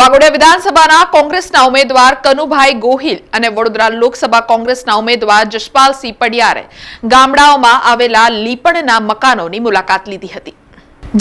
વાઘોડિયા વિધાનસભાના કોંગ્રેસના ઉમેદવાર કનુભાઈ ગોહિલ અને વડોદરા લોકસભા કોંગ્રેસના ઉમેદવાર જશપાલસિંહ પડિયારે ગામડાઓમાં આવેલા લીપણના મકાનોની મુલાકાત લીધી હતી।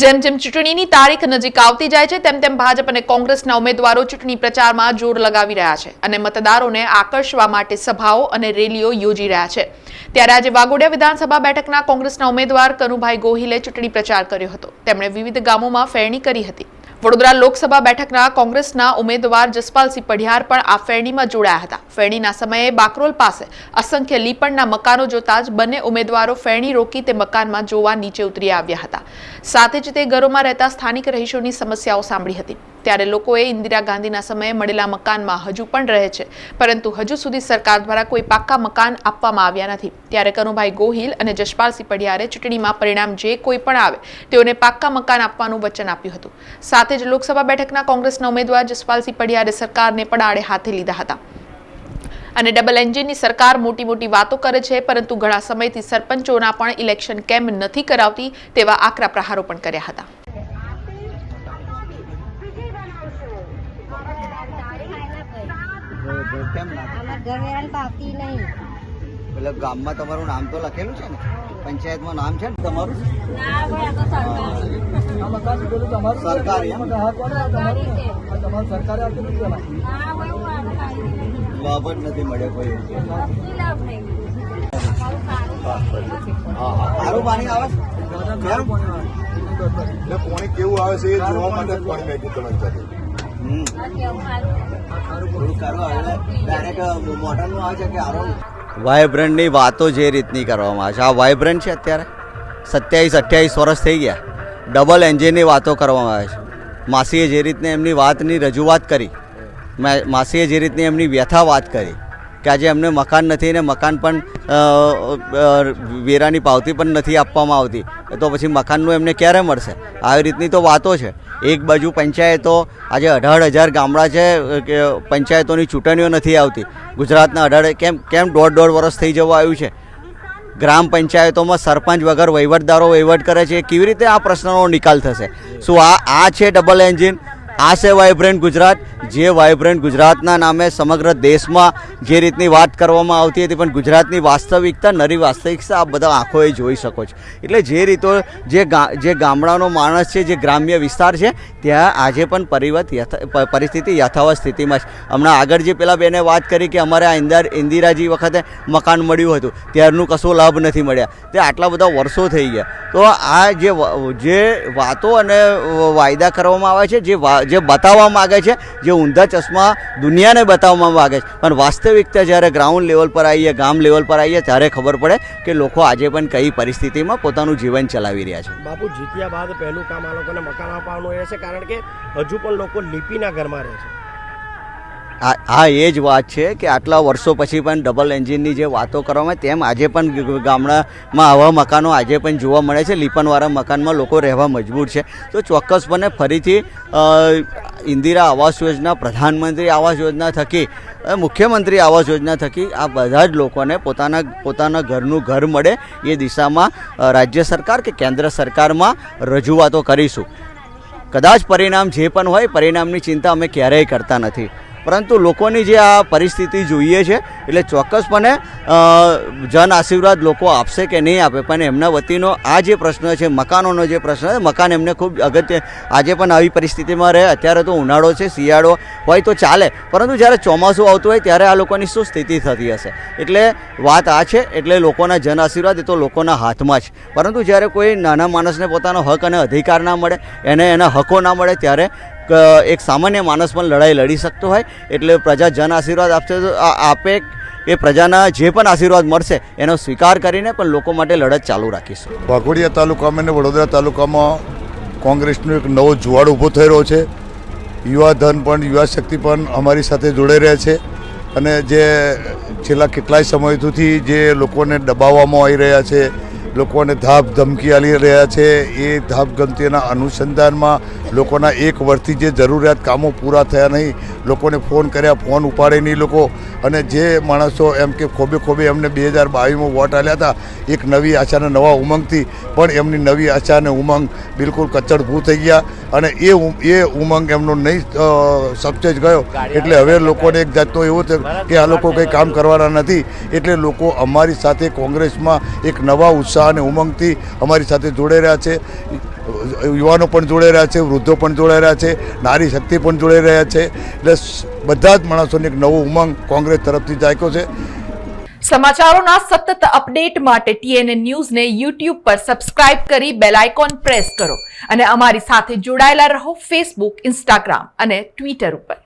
જેમ જેમ ચૂંટણીની તારીખ નજીક આવતી જાય છે તેમ તેમ ભાજપ અને કોંગ્રેસના ઉમેદવારો ચૂંટણી પ્રચારમાં જોર લગાવી રહ્યા છે અને મતદારોને આકર્ષવા માટે સભાઓ અને રેલીઓ યોજી રહ્યા છે। ત્યારે આજે વાઘોડિયા વિધાનસભા બેઠકના કોંગ્રેસના ઉમેદવાર કનુભાઈ ગોહિલે ચૂંટણી પ્રચાર કર્યો હતો। તેમણે વિવિધ ગામોમાં ફેરણી કરી હતી। વડોદરા લોકસભા બેઠકના કોંગ્રેસના ઉમેદવાર જશપાલસિંહ પડિયાર પણ આ ફેરણીમાં જોડાયા હતા। ફેરણીના સમયે બાકરોલ પાસે અસંખ્ય લીપણના મકાનો જોતા જ બંને ઉમેદવારો ફેરણી રોકી તે મકાનમાં જોવા નીચે ઉતરી આવ્યા હતા। સાથે જ તે ઘરોમાં રહેતા સ્થાનિક રહીશોની સમસ્યાઓ સાંભળી હતી। ત્યારે લોકોએ ઇન્દિરા ગાંધીના સમયે મળેલા મકાનમાં હજુ પણ રહે છે, પરંતુ હજુ સુધી સરકાર દ્વારા કોઈ પાક્કા મકાન આપવામાં આવ્યા નથી। ત્યારે કનુભાઈ ગોહિલ અને જશપાલસિંહ પડિયારે ચૂંટણીમાં પરિણામ જે કોઈ પણ આવે તેઓને પાક્કા મકાન આપવાનું વચન આપ્યું હતું। સાથે જ લોકસભા બેઠકના કોંગ્રેસના ઉમેદવાર જશપાલસિંહ પડિયારે સરકારને પણ આડે હાથે લીધા હતા અને ડબલ એન્જિનની સરકાર મોટી મોટી વાતો કરે છે, પરંતુ ઘણા સમયથી સરપંચોના પણ ઇલેક્શન કેમ નથી કરાવતી તેવા આકરા પ્રહારો પણ કર્યા હતા। એટલે ગામમાં તમારું નામ તો લખેલું છે ને, પંચાયતમાં નામ છે ને તમારું? સરકારી લાભ જ નથી મળ્યો કોઈ। સારું પાણી આવે છે, પાણી કેવું આવે છે એ જોવા માટે પાણી મેગી તમે મોટરનું આવે છે કે આરો? વાઇબ્રન્ટની વાતો જે રીતની કરવામાં આવે છે, આ વાઇબ્રન્ટ છે અત્યારે 27-28 વર્ષ થઈ ગયા, ડબલ એન્જિનની વાતો કરવામાં આવે છે। માસીએ જે રીતને એમની વાતની રજૂઆત કરી, માસીએ જે રીતની એમની વ્યથા વાત કરી કે આજે એમને મકાન નથી ને મકાન પણ વેરાની પાવતી પણ નથી આપવામાં આવતી, તો પછી મકાનનું એમને ક્યારે મળશે? આવી રીતની તો વાતો છે। એક બાજુ પંચાયતો આજે 18,000 ગામડા છે કે પંચાયતોની ચૂંટણીઓ નથી આવતી ગુજરાતના 18 કેમ 1.5 વર્ષ થઈ જવા આવ્યું છે? ગ્રામ પંચાયતોમાં સરપંચ વગર વહીવટદારો વહીવટ કરે છે, કેવી રીતે આ પ્રશ્નનો નિકાલ થશે? શું આ છે ડબલ એન્જિન? આ છે વાઇબ્રન્ટ ગુજરાત? જે વાઇબ્રન્ટ ગુજરાતના નામે સમગ્ર દેશમાં જે રીતની વાત કરવામાં આવતી હતી, પણ ગુજરાતની વાસ્તવિકતા, નરી વાસ્તવિકતા આપ બધા આંખોએ જોઈ શકો છો। એટલે જે રીતો જે ગામડાનો માણસ છે, જે ગ્રામ્ય વિસ્તાર છે, ત્યાં આજે પણ પરિસ્થિતિ યથાવત સ્થિતિમાં છે। હમણાં આગળ જે પેલા બેને વાત કરી કે અમારે આ ઇન્દિરાજી વખતે મકાન મળ્યું હતું, ત્યારનું કશો લાભ નથી મળ્યા, તે આટલા બધા વર્ષો થઈ ગયા। તો આ જે વાતો અને વાયદા કરવામાં આવે છે, જે બતાવવા માગે છે, જે ઊંધા ચશ્મા દુનિયાને બતાવવા માગે છે, પણ વાસ્તવિકતા જ્યારે ગ્રાઉન્ડ લેવલ પર આવીએ, ગામ લેવલ પર આવીએ, ત્યારે ખબર પડે કે લોકો આજે પણ કઈ પરિસ્થિતિમાં પોતાનું જીવન ચલાવી રહ્યા છે। બાપુ, જીત્યા બાદ પહેલું કામ આ લોકોને મકાન આપવાનું રહેશે, કારણ કે હજુ પણ લોકો લીપીના ઘરમાં રહે છે। હા, એ જ વાત છે કે આટલા વર્ષો પછી પણ ડબલ એન્જિનની જે વાતો કરવામાં, તેમ આજે પણ ગામડામાં આવા મકાનો આજે પણ જોવા મળે છે। લીપણવાળા મકાનમાં લોકો રહેવા મજબૂર છે। તો ચોક્કસપણે ફરીથી ઇન્દિરા આવાસ યોજના, પ્રધાનમંત્રી આવાસ યોજના થકી, મુખ્યમંત્રી આવાસ યોજના થકી આ બધા જ લોકોને પોતાના ઘરનું ઘર મળે એ દિશામાં રાજ્ય સરકાર કે કેન્દ્ર સરકારમાં રજૂઆતો કરીશું। કદાચ પરિણામ જે પણ હોય, પરિણામની ચિંતા અમે ક્યારેય કરતા નથી, પરંતુ લોકોની જે આ પરિસ્થિતિ જોઈએ છે, એટલે ચોક્કસપણે જન આશીર્વાદ લોકો આપશે કે નહીં આપે, પણ એમના વતીનો આ જે પ્રશ્ન છે, મકાનોનો જે પ્રશ્ન છે, મકાન એમને ખૂબ અગત્ય, આજે પણ આવી પરિસ્થિતિમાં રહે। અત્યારે તો ઉનાળો છે, શિયાળો હોય તો ચાલે, પરંતુ જ્યારે ચોમાસું આવતું હોય ત્યારે આ લોકોની શું સ્થિતિ થતી હશે? એટલે વાત આ છે। એટલે લોકોના જન આશીર્વાદ એ તો લોકોના હાથમાં છે, પરંતુ જ્યારે કોઈ નાના માણસને પોતાનો હક અને અધિકાર ના મળે, એના હકો ના મળે, ત્યારે એક સામાન્ય માણસ પણ લડાઈ લડી શકતો હોય। એટલે પ્રજા જન આશીર્વાદ આપે એ પ્રજાના જે પણ આશીર્વાદ મળશે એનો સ્વીકાર કરીને પણ લોકો માટે લડત ચાલુ રાખીશું। વાઘોડિયા તાલુકામાં અને વડોદરા તાલુકામાં કોંગ્રેસનો એક નવો જુવાળ ઊભો થઈ રહ્યો છે। યુવા ધન પણ, યુવા શક્તિ પણ અમારી સાથે જોડાઈ રહ્યા છે, અને જે છેલ્લા કેટલાય સમયથી જે લોકોને દબાવવામાં આવી રહ્યા છે, લોકોને ધાક ધમકી આપી રહ્યા છે, એ ધાક ધમકીના અનુસંધાનમાં લોકોના એક વર્ષથી જે જરૂરિયાત કામો પૂરા થયા નહીં, લોકોને ફોન કર્યા, ફોન ઉપાડે નહીં લોકો, અને જે માણસો એમ કે ખોબે એમને 2022માં વોટ આપ્યા હતા એક નવી આશાના નવા ઉમંગથી, પણ એમની નવી આશા અને ઉમંગ બિલકુલ કચ્ચડભૂ થઈ ગયા, અને એ ઉમંગ એમનો નહીં સબચેજ ગયો. એટલે હવે લોકોને એક જાતનો એવું થયું કે આ લોકો કંઈ કામ કરવાના નથી, એટલે લોકો અમારી સાથે કોંગ્રેસમાં એક નવા ઉત્સાહ અને ઉમંગથી અમારી સાથે જોડાઈ રહ્યા છે. યુવાનો પણ જોડાઈ રહ્યા છે, વૃદ્ધો પણ જોડાઈ રહ્યા છે, નારી શક્તિ પણ જોડાઈ રહ્યા છે. એટલે બધા જ માણસોને એક નવો ઉમંગ કોંગ્રેસ તરફથી જાગ્યો છે. સમાચારોના સતત અપડેટ માટે TNN ન્યૂઝને YouTube પર સબસ્ક્રાઇબ કરી બેલ આઇકોન પ્રેસ કરો અને અમારી સાથે જોડાયેલા રહો Facebook, Instagram અને Twitter ઉપર.